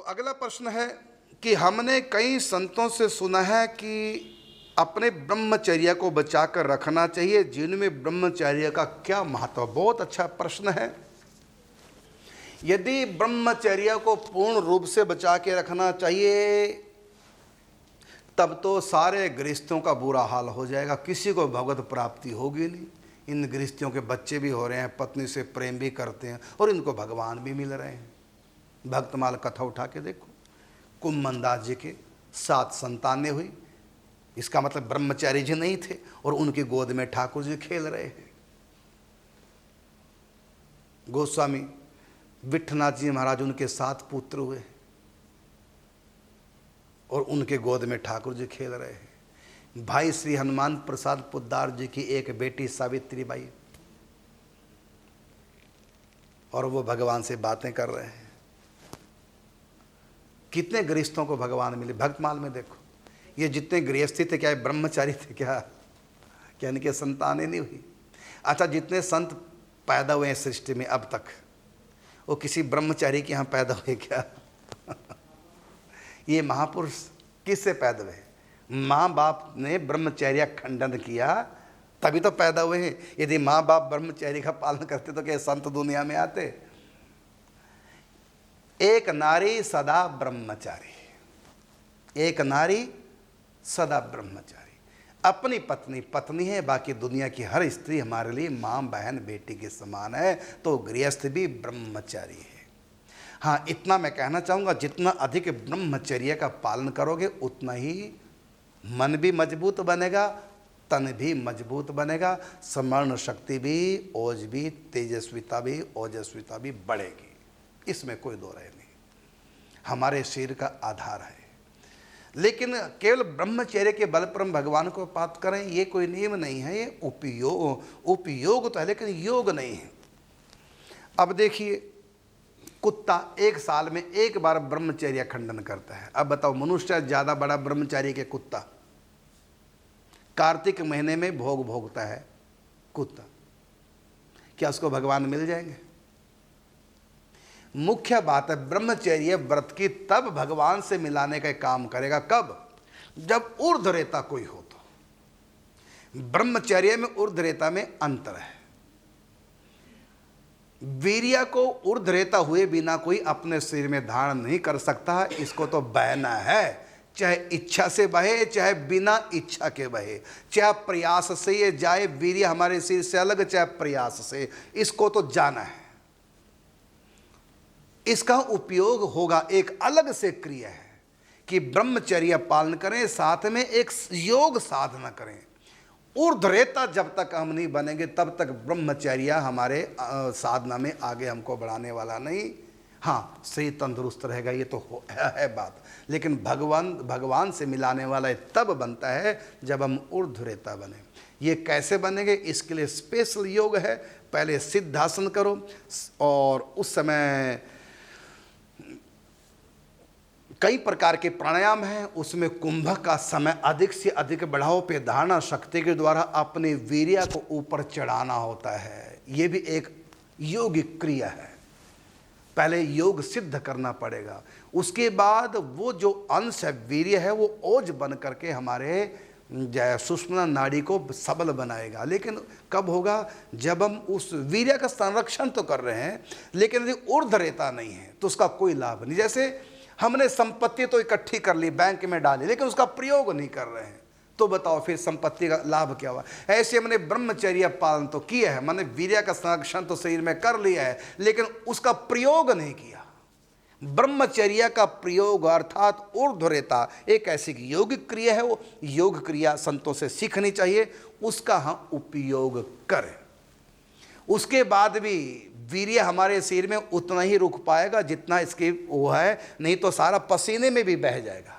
तो अगला प्रश्न है कि हमने कई संतों से सुना है कि अपने ब्रह्मचर्य को बचाकर रखना चाहिए, जिनमें ब्रह्मचर्य का क्या महत्व। बहुत अच्छा प्रश्न है। यदि ब्रह्मचर्य को पूर्ण रूप से बचा के रखना चाहिए तब तो सारे गृहस्थों का बुरा हाल हो जाएगा, किसी को भगवत प्राप्ति होगी नहीं। इन गृहस्थियों के बच्चे भी हो रहे हैं, पत्नी से प्रेम भी करते हैं और इनको भगवान भी मिल रहे हैं। भक्तमाल कथा उठा के देखो, कुम्भमंदास जी के 7 संतानें हुई, इसका मतलब ब्रह्मचारी जी नहीं थे और उनकी गोद में ठाकुर जी खेल रहे हैं। गोस्वामी विठनाथ जी महाराज, उनके 7 पुत्र हुए और उनके गोद में ठाकुर जी खेल रहे हैं। भाई श्री हनुमान प्रसाद पोद्दार जी की एक बेटी सावित्री बाई, और वो भगवान से बातें कर रहे हैं। कितने गृहस्थों को भगवान मिले। भक्तमाल में देखो, ये जितने गृहस्थी थे क्या ये ब्रह्मचारी थे क्या इनके संतानें नहीं हुई? अच्छा, जितने संत पैदा हुए हैं सृष्टि में अब तक, वो किसी ब्रह्मचारी के यहाँ पैदा हुए क्या? ये महापुरुष किससे पैदा हुए? माँ बाप ने ब्रह्मचर्य खंडन किया तभी तो पैदा हुए हैं। यदि माँ बाप ब्रह्मचर्य का पालन करते तो क्या संत दुनिया में आते? एक नारी सदा ब्रह्मचारी, एक नारी सदा ब्रह्मचारी। अपनी पत्नी पत्नी है, बाकी दुनिया की हर स्त्री हमारे लिए माँ बहन बेटी के समान है। तो गृहस्थ भी ब्रह्मचारी है। हाँ, इतना मैं कहना चाहूँगा, जितना अधिक ब्रह्मचर्य का पालन करोगे उतना ही मन भी मजबूत बनेगा, तन भी मजबूत बनेगा, स्मरण शक्ति भी, ओज भी, तेजस्विता भी, ओजस्विता भी बढ़ेगी। इसमें कोई दो राय नहीं, हमारे शरीर का आधार है। लेकिन केवल ब्रह्मचर्य के बल पर हम भगवान को प्राप्त करें, ये कोई नियम नहीं है। ये उपयोग तो है लेकिन योग नहीं है। अब देखिए, कुत्ता 1 साल में 1 बार ब्रह्मचर्य खंडन करता है। अब बताओ, मनुष्य ज़्यादा बड़ा ब्रह्मचारी के कुत्ता। कार्तिक महीने में भोग भोगता है कुत्ता, क्या उसको भगवान मिल जाएंगे? मुख्य बात है, ब्रह्मचर्य व्रत की तब भगवान से मिलाने का काम करेगा। कब? जब ऊर्ध्वरेता कोई हो तो। ब्रह्मचर्य में ऊर्ध्वरेता में अंतर है। वीर्य को ऊर्ध्वरेता हुए बिना कोई अपने शरीर में धारण नहीं कर सकता। इसको तो बहना है, चाहे इच्छा से बहे चाहे बिना इच्छा के बहे, चाहे प्रयास से ये जाए। वीर्य हमारे शरीर से अलग, चाहे प्रयास से, इसको तो जाना है। इसका उपयोग होगा एक अलग से क्रिया है कि ब्रह्मचर्य पालन करें, साथ में एक योग साधना करें। ऊर्ध्वरेता जब तक हम नहीं बनेंगे तब तक ब्रह्मचर्य हमारे साधना में आगे हमको बढ़ाने वाला नहीं। हाँ, शरीर तंदुरुस्त रहेगा, ये तो है बात, लेकिन भगवान से मिलाने वाला तब बनता है जब हम ऊर्ध्वरेता बने। ये कैसे बनेंगे? इसके लिए स्पेशल योग है। पहले सिद्धासन करो और उस समय कई प्रकार के प्राणायाम हैं, उसमें कुंभक का समय अधिक से अधिक बढ़ाओ पे धारणा शक्ति के द्वारा अपने वीर्य को ऊपर चढ़ाना होता है। ये भी एक योगिक क्रिया है। पहले योग सिद्ध करना पड़ेगा, उसके बाद वो जो अंश है वीर्य है वो ओज बन करके हमारे सुषुम्ना नाड़ी को सबल बनाएगा। लेकिन कब होगा? जब हम उस वीर्य का संरक्षण तो कर रहे हैं लेकिन यदि ऊर्ध्वरेता नहीं है तो उसका कोई लाभ नहीं। जैसे हमने संपत्ति तो इकट्ठी कर ली, बैंक में डाली, लेकिन उसका प्रयोग नहीं कर रहे हैं, तो बताओ फिर संपत्ति का लाभ क्या हुआ? ऐसे हमने ब्रह्मचर्य पालन तो किया है, मैंने वीर्य का संरक्षण तो शरीर में कर लिया है, लेकिन उसका प्रयोग नहीं किया। ब्रह्मचर्य का प्रयोग अर्थात ऊर्ध्वरेता एक ऐसी योगिक क्रिया है। वो योग क्रिया संतों से सीखनी चाहिए, उसका हम उपयोग करें। उसके बाद भी वीर्य हमारे शरीर में उतना ही रुक पाएगा जितना इसकी वो है, नहीं तो सारा पसीने में भी बह जाएगा।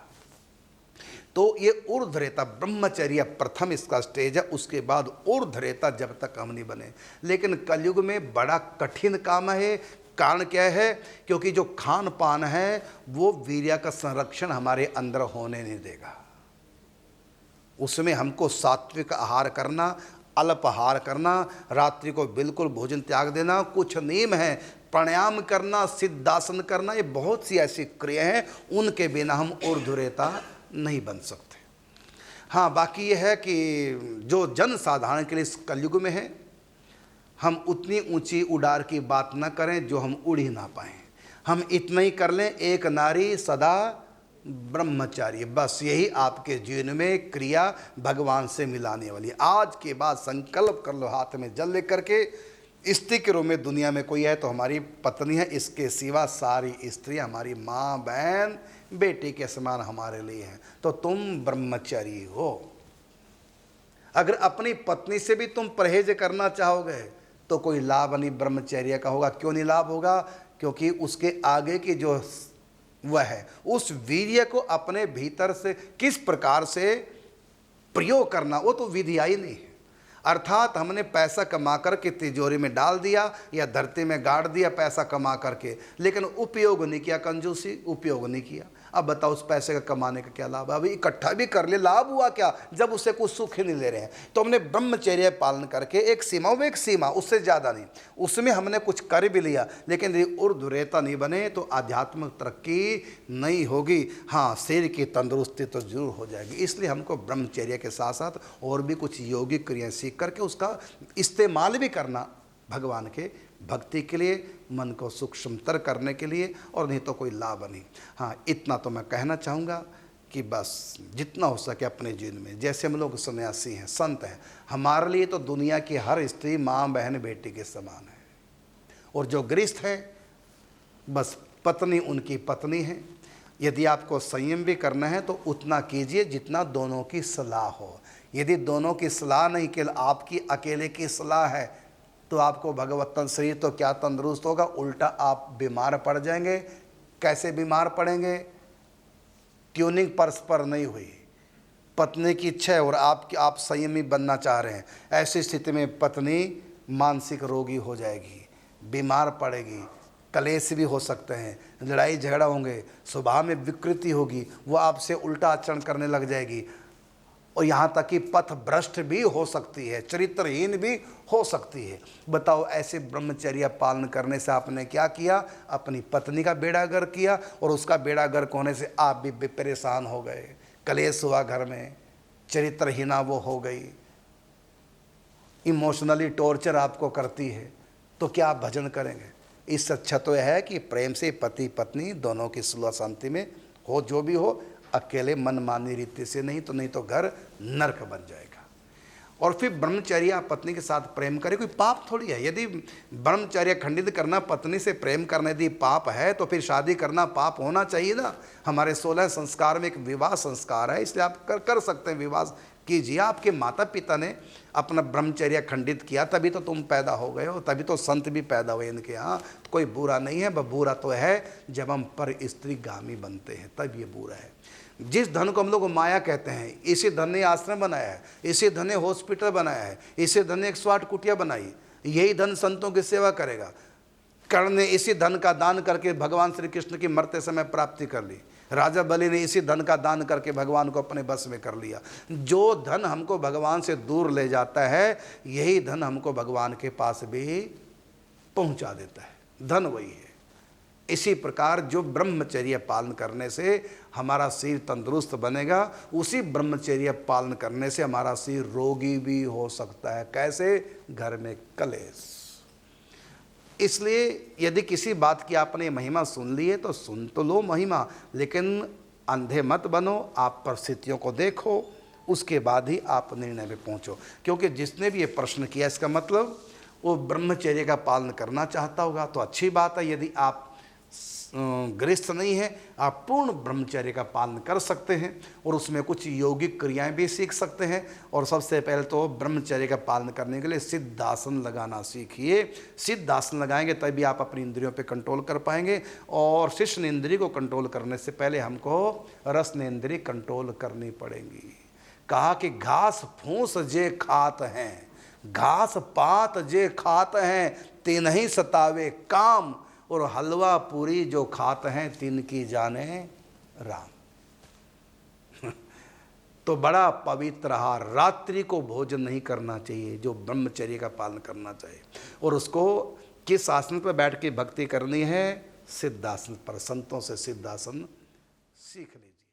तो ये ऊर्ध्वरेता ब्रह्मचर्य प्रथम इसका स्टेज है। उसके बाद ऊर्ध्वरेता जब तक हम नहीं बने। लेकिन कलयुग में बड़ा कठिन काम है। कारण क्या है? क्योंकि जो खान पान है वो वीर्य का संरक्षण हमारे अंदर होने नहीं देगा। उसमें हमको सात्विक आहार करना, अल्पाहार करना, रात्रि को बिल्कुल भोजन त्याग देना, कुछ नियम है प्राणायाम करना, सिद्धासन करना, ये बहुत सी ऐसी क्रिया हैं, उनके बिना हम ऊर्ध्वरेता नहीं बन सकते। हाँ, बाकी ये है कि जो जन साधारण के लिए इस कलयुग में है, हम उतनी ऊंची उड़ार की बात न करें जो हम उड़ ही ना पाएँ। हम इतना ही कर लें, एक नारी सदा ब्रह्मचारी, बस यही आपके जीवन में क्रिया भगवान से मिलाने वाली। आज के बाद संकल्प कर लो, हाथ में जल लेकर के, स्त्री के रूप में दुनिया में कोई है तो हमारी पत्नी है, इसके सिवा सारी स्त्री हमारी माँ, बहन, बेटी के समान हमारे लिए हैं। तो तुम ब्रह्मचारी हो। अगर अपनी पत्नी से भी तुम परहेज करना चाहोगे तो कोई लाभ नहीं ब्रह्मचर्य का होगा। क्यों नहीं लाभ होगा? क्योंकि उसके आगे की जो वह है, उस वीर्य को अपने भीतर से किस प्रकार से प्रयोग करना, वो तो विधिया ही नहीं है। अर्थात हमने पैसा कमा करके तिजोरी में डाल दिया या धरती में गाड़ दिया पैसा कमा करके, लेकिन उपयोग नहीं किया, कंजूसी उपयोग नहीं किया। अब बताओ उस पैसे का कमाने का क्या लाभ? अभी इकट्ठा भी कर ले, लाभ हुआ क्या जब उससे कुछ सुख ही नहीं ले रहे हैं। तो हमने ब्रह्मचर्य पालन करके एक सीमा, वो एक सीमा, उससे ज़्यादा नहीं, उसमें हमने कुछ कर भी लिया, लेकिन यदि ऊर्ध्वरेता नहीं बने तो आध्यात्मिक तरक्की नहीं होगी। हाँ, शरीर की तंदुरुस्ती तो जरूर हो जाएगी। इसलिए हमको ब्रह्मचर्य के साथ साथ और भी कुछ योगिक क्रियाएं सीख करके उसका इस्तेमाल भी करना भगवान के भक्ति के लिए, मन को सूक्ष्मतर करने के लिए, और नहीं तो कोई लाभ नहीं। हाँ, इतना तो मैं कहना चाहूँगा कि बस जितना हो सके अपने जीवन में, जैसे हम लोग सन्यासी हैं, संत हैं, हमारे लिए तो दुनिया की हर स्त्री माँ, बहन, बेटी के समान है। और जो गृहस्थ है, बस पत्नी उनकी पत्नी है। यदि आपको संयम भी करना है तो उतना कीजिए जितना दोनों की सलाह हो। यदि दोनों की सलाह नहीं, केवल आपकी अकेले की सलाह है, तो आपको भगवतन शरीर तो क्या तंदुरुस्त होगा, उल्टा आप बीमार पड़ जाएंगे। कैसे बीमार पड़ेंगे? ट्यूनिंग परस्पर नहीं हुई। पत्नी की इच्छा है और आप संयमी बनना चाह रहे हैं, ऐसी स्थिति में पत्नी मानसिक रोगी हो जाएगी, बीमार पड़ेगी, कलेश भी हो सकते हैं, लड़ाई झगड़ा होंगे, स्वभाव में विकृति होगी, वो आपसे उल्टा आचरण करने लग जाएगी, और यहाँ तक कि पथ भ्रष्ट भी हो सकती है, चरित्रहीन भी हो सकती है। बताओ, ऐसे ब्रह्मचर्य पालन करने से आपने क्या किया? अपनी पत्नी का बेड़ा गर्क किया, और उसका बेड़ा गर्क होने से आप भी परेशान हो गए, कलेश हुआ घर में, चरित्रहीना वो हो गई, इमोशनली टॉर्चर आपको करती है, तो क्या आप भजन करेंगे? इससे अच्छा तो यह है कि प्रेम से पति पत्नी दोनों की सुलह शांति में हो, जो भी हो, अकेले मनमानी रीति से नहीं, तो नहीं तो घर नरक बन जाएगा। और फिर ब्रह्मचर्य पत्नी के साथ प्रेम करे, कोई पाप थोड़ी है। यदि ब्रह्मचर्य खंडित करना, पत्नी से प्रेम करना यदि पाप है, तो फिर शादी करना पाप होना चाहिए ना। हमारे 16 संस्कार में एक विवाह संस्कार है, इसलिए आप कर सकते हैं, विवाह कीजिए। आपके माता पिता ने अपना ब्रह्मचर्य खंडित किया, तभी तो तुम पैदा हो गए हो, तभी तो संत भी पैदा हुए इनके यहाँ। कोई बुरा नहीं है, बुरा तो है जब हम पर स्त्रीगामी बनते हैं, तब ये बुरा है। जिस धन को हम लोग माया कहते हैं, इसी धन ने आश्रम बनाया है, इसी धन ने हॉस्पिटल बनाया है, इसी धन ने 108 कुटिया बनाई, यही धन संतों की सेवा करेगा। कर्ण ने इसी धन का दान करके भगवान श्री कृष्ण की मरते समय प्राप्ति कर ली। राजा बलि ने इसी धन का दान करके भगवान को अपने बस में कर लिया। जो धन हमको भगवान से दूर ले जाता है, यही धन हमको भगवान के पास भी पहुंचा देता है। धन वही है। इसी प्रकार जो ब्रह्मचर्य पालन करने से हमारा शरीर तंदुरुस्त बनेगा, उसी ब्रह्मचर्य पालन करने से हमारा शरीर रोगी भी हो सकता है। कैसे? घर में कलेश। इसलिए यदि किसी बात की आपने महिमा सुन ली है तो सुन तो लो महिमा, लेकिन अंधे मत बनो। आप परिस्थितियों को देखो, उसके बाद ही आप निर्णय में पहुंचो। क्योंकि जिसने भी ये प्रश्न किया, इसका मतलब वो ब्रह्मचर्य का पालन करना चाहता होगा, तो अच्छी बात है। यदि आप गृहस्थ नहीं है, आप पूर्ण ब्रह्मचर्य का पालन कर सकते हैं और उसमें कुछ यौगिक क्रियाएं भी सीख सकते हैं। और सबसे पहले तो ब्रह्मचर्य का पालन करने के लिए सिद्धासन लगाना सीखिए। सिद्धासन लगाएंगे तभी आप अपनी इंद्रियों पे कंट्रोल कर पाएंगे। और शिष्ण इंद्रिय को कंट्रोल करने से पहले हमको रसन इंद्रिय कंट्रोल करनी पड़ेगी। कहा कि घास फूस जे खात हैं, घास पात जे खात हैं, तीन ही सतावे काम, और हलवा पूरी जो खाते हैं तीन की जाने राम। तो बड़ा पवित्र आहार, रात्रि को भोजन नहीं करना चाहिए, जो ब्रह्मचर्य का पालन करना चाहिए। और उसको किस आसन पर बैठ के भक्ति करनी है? सिद्धासन पर। संतों से सिद्धासन सीख लीजिए।